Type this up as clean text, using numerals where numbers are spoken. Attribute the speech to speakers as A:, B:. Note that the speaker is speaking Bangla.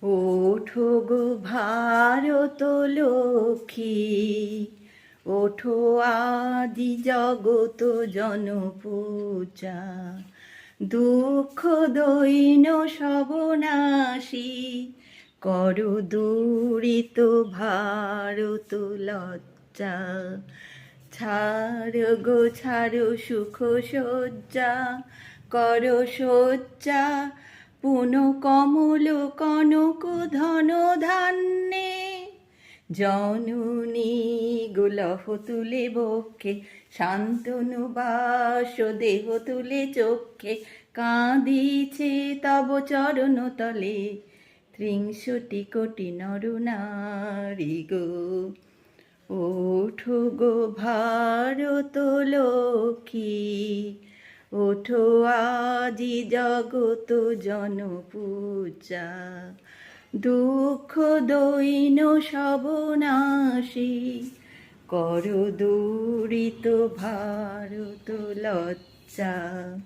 A: ওঠো গো ভারত লক্ষ্মী, ওঠো আদি জগত জনপূজা। দুঃখ দৈন সবনাশী, করো দূরিত ভারত লজ্জা। ছাড়ো গো ছাড়ো সুখ সজ্জা, করো সজ্জা পুন কমল কনক ধন ধান্যে। জননী গোলহ তুলে বক্ষে, শান্তনু বাস দেহ তুলে চক্ষে। কাঁদিছে তব চরণ তলে, 63 কোটি নর নারী গো। ওঠো গো ভারত লক্ষ্মী, ওঠো আজি জগত জনপূজা। দুঃখ দৈন সবনাশী, করো দূরিত ভারত লজ্জা।